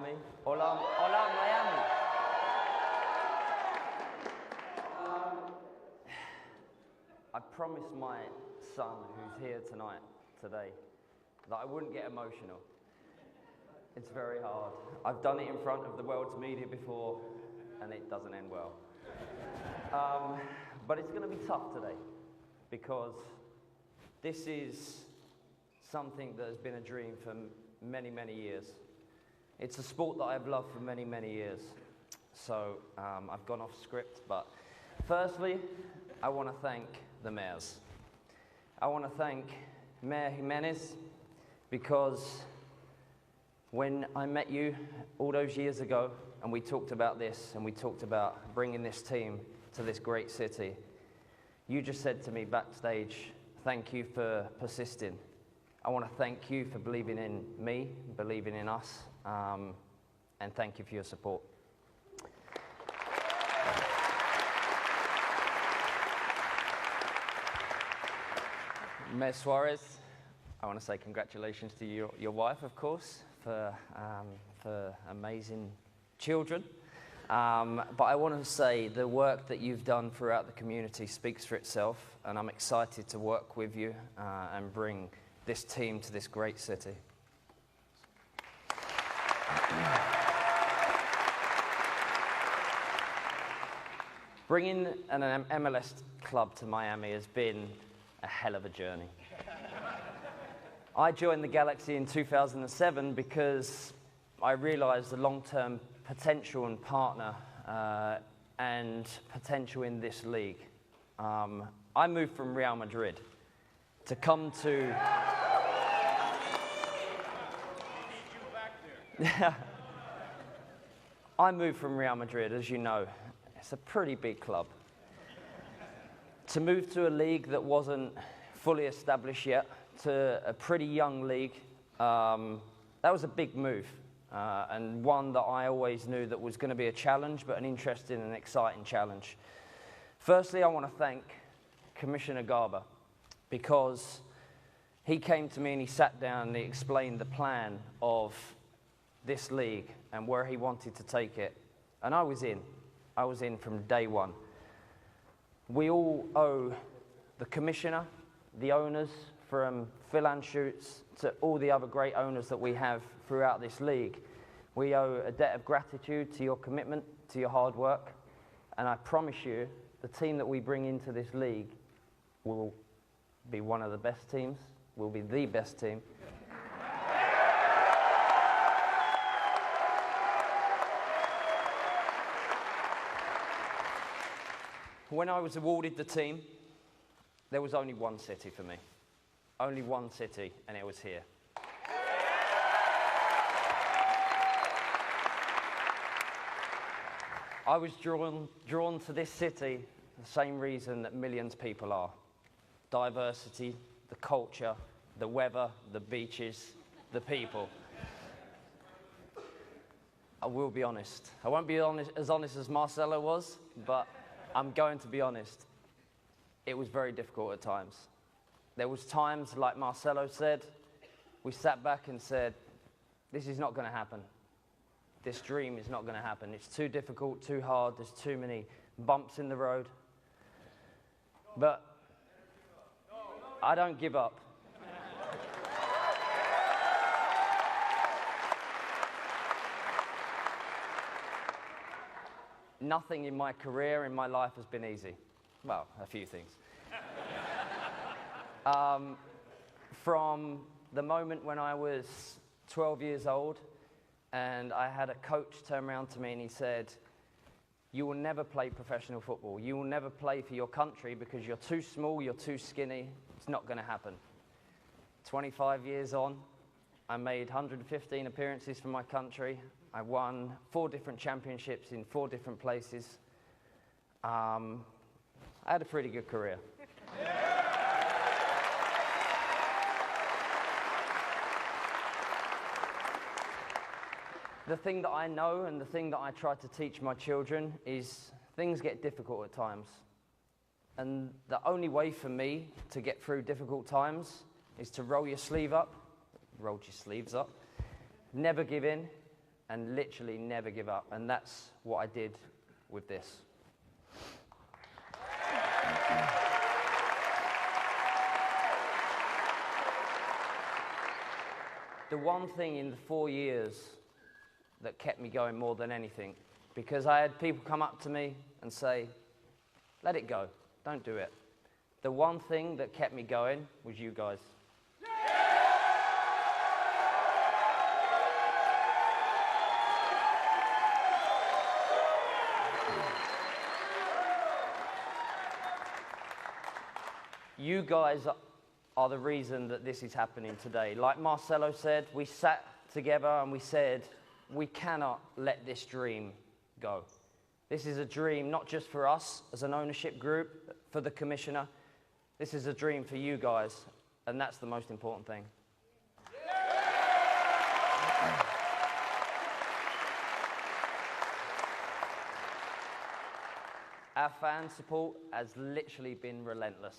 Miami. Hola, hola, Miami. I promised my son, who's here today, that I wouldn't get emotional. It's very hard. I've done it in front of the world's media before, and it doesn't end well. But it's going to be tough today, because this is something that has been a dream for many, many years. It's a sport that I've loved for many, many years. So I've gone off script, but firstly, I want to thank the mayors. I want to thank Mayor Jimenez, because when I met you all those years ago, and we talked about this, and we talked about bringing this team to this great city, you just said to me backstage, thank you for persisting. I want to thank you for believing in me, believing in us, and thank you for your support. Mayor Suarez, I want to say congratulations to your wife, of course, for amazing children. But I want to say the work that you've done throughout the community speaks for itself, and I'm excited to work with you and bring this team to this great city. Bringing an MLS club to Miami has been a hell of a journey. I joined the Galaxy in 2007 because I realized the long-term potential and partner and potential in this league. I moved from Real Madrid to come to... I moved from Real Madrid, as you know. It's a pretty big club. To move to a league that wasn't fully established yet, to a pretty young league, that was a big move, and one that I always knew that was going to be a challenge, but an interesting and exciting challenge. Firstly, I want to thank Commissioner Garber, because he came to me and he sat down and he explained the plan of this league and where he wanted to take it. And I was in. I was in from day one. We all owe the commissioner, the owners, from Phil Anschutz to all the other great owners that we have throughout this league. We owe a debt of gratitude to your commitment, to your hard work, and I promise you, the team that we bring into this league will be one of the best teams, will be the best team. When I was awarded the team, there was only one city for me. Only one city, and it was here. I was drawn to this city the same reason that millions of people are. Diversity, the culture, the weather, the beaches, the people. I will be honest. I won't be as honest as Marcelo was, but I'm going to be honest. It was very difficult at times. There was times, like Marcelo said, we sat back and said, this is not going to happen. This dream is not going to happen. It's too difficult, too hard, there's too many bumps in the road. But I don't give up. Nothing in my career, in my life, has been easy. Well, a few things. From the moment when I was 12 years old, and I had a coach turn around to me and he said, you will never play professional football. You will never play for your country because you're too small, you're too skinny. It's not going to happen. 25 years on, I made 115 appearances for my country. I won 4 different championships in 4 different places. I had a pretty good career. The thing that I know and the thing that I try to teach my children is things get difficult at times. And the only way for me to get through difficult times is to roll your sleeves up, never give in, and literally never give up. And that's what I did with this. The one thing in the 4 years that kept me going more than anything, because I had people come up to me and say, let it go, don't do it. The one thing that kept me going was you guys. You guys are the reason that this is happening today. Like Marcelo said, we sat together and we said, we cannot let this dream go. This is a dream not just for us as an ownership group, for the commissioner. This is a dream for you guys, and that's the most important thing. Our fan support has literally been relentless.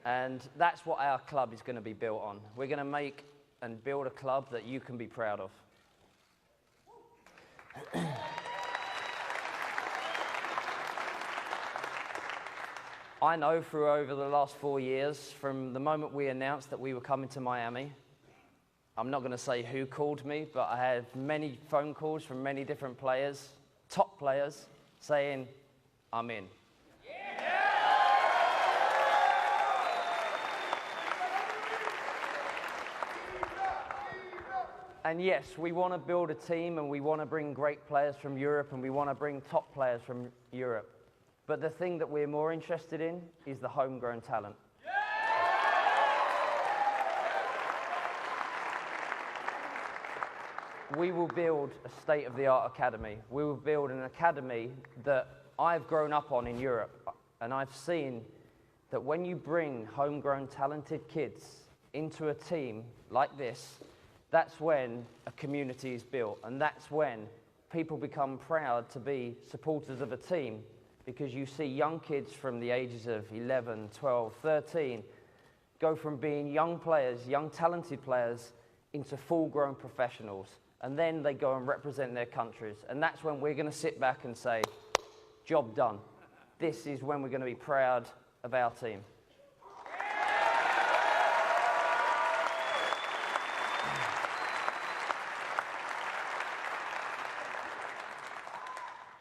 And that's what our club is going to be built on. We're going to make and build a club that you can be proud of. I know through over the last 4 years, from the moment we announced that we were coming to Miami, I'm not going to say who called me, but I had many phone calls from many different players, top players, saying, I'm in. And yes, we want to build a team and we want to bring great players from Europe and we want to bring top players from Europe. But the thing that we're more interested in is the homegrown talent. We will build a state-of-the-art academy. We will build an academy that I've grown up on in Europe. And I've seen that when you bring homegrown talented kids into a team like this, that's when a community is built, and that's when people become proud to be supporters of a team, because you see young kids from the ages of 11, 12, 13 go from being young players, young talented players, into full-grown professionals, and then they go and represent their countries, and that's when we're going to sit back and say, job done. This is when we're going to be proud of our team.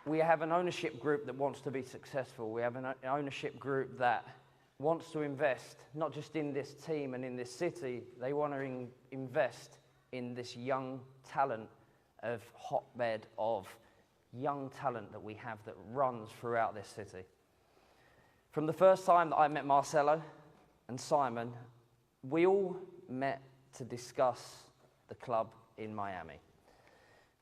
We have an ownership group that wants to be successful. We have an ownership group that wants to invest, not just in this team and in this city, they want to invest in this young talent of hotbed of young talent that we have that runs throughout this city. From the first time that I met Marcelo and Simon, we all met to discuss the club in Miami.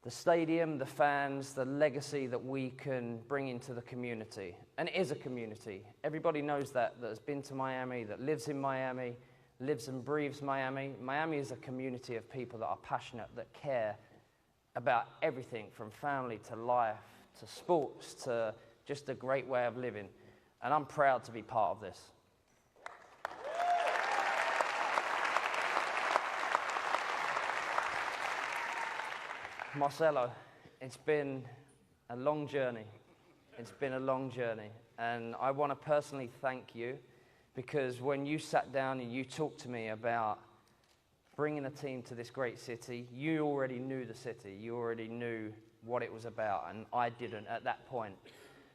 The stadium, the fans, the legacy that we can bring into the community. And it is a community. Everybody knows that has been to Miami, that lives in Miami, lives and breathes Miami. Miami is a community of people that are passionate, that care about everything from family to life, to sports, to just a great way of living. And I'm proud to be part of this. Marcelo, it's been a long journey. It's been a long journey. And I want to personally thank you, because when you sat down and you talked to me about bringing a team to this great city, you already knew the city. You already knew what it was about, and I didn't at that point.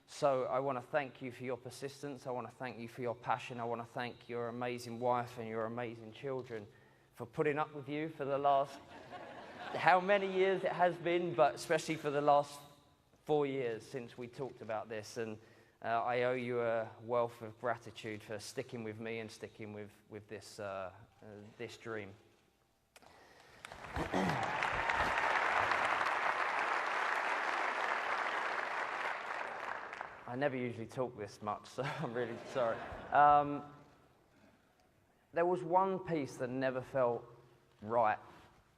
So I want to thank you for your persistence. I want to thank you for your passion. I want to thank your amazing wife and your amazing children for putting up with you for the last how many years it has been, but especially for the last 4 years since we talked about this. And I owe you a wealth of gratitude for sticking with me and sticking with this, this dream. I never usually talk this much, so I'm really sorry. There was one piece that never felt right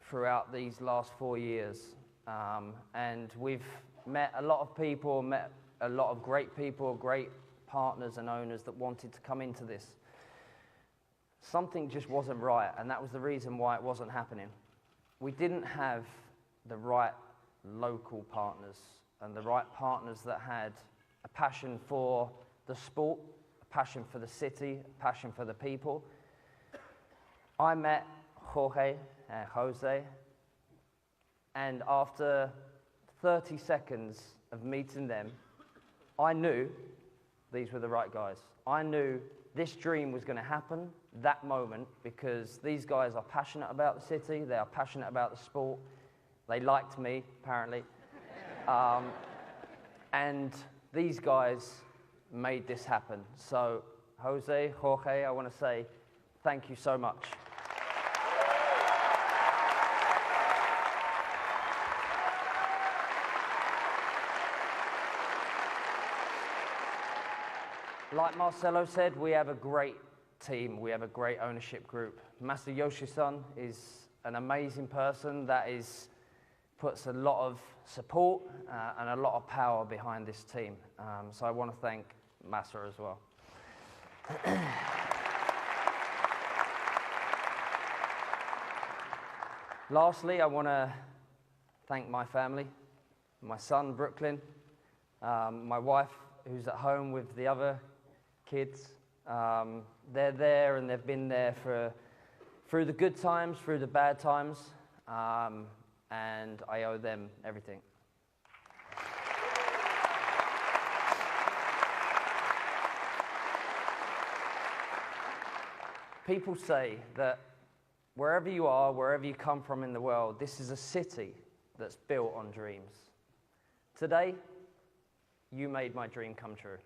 throughout these last 4 years. And we've met a lot of people, met a lot of great people, great partners and owners that wanted to come into this. Something just wasn't right, and that was the reason why it wasn't happening. We didn't have the right local partners and the right partners that had a passion for the sport, a passion for the city, a passion for the people. I met Jorge and Jose, and after 30 seconds of meeting them, I knew these were the right guys. I knew this dream was going to happen that moment because these guys are passionate about the city, they are passionate about the sport, they liked me, apparently. And these guys made this happen. So, Jose, Jorge, I want to say thank you so much. Like Marcelo said, we have a great team. We have a great ownership group. Masayoshi-san is an amazing person that puts a lot of support and a lot of power behind this team. So I want to thank Masa as well. Lastly, I want to thank my family, my son, Brooklyn, my wife, who's at home with the other kids. They're there and they've been there through the good times, through the bad times, and I owe them everything. People say that wherever you are, wherever you come from in the world, this is a city that's built on dreams. Today, you made my dream come true.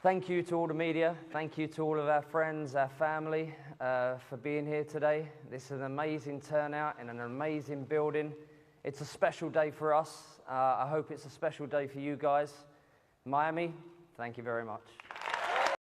Thank you to all the media. Thank you to all of our friends, our family, for being here today. This is an amazing turnout in an amazing building. It's a special day for us. I hope it's a special day for you guys. Miami, thank you very much.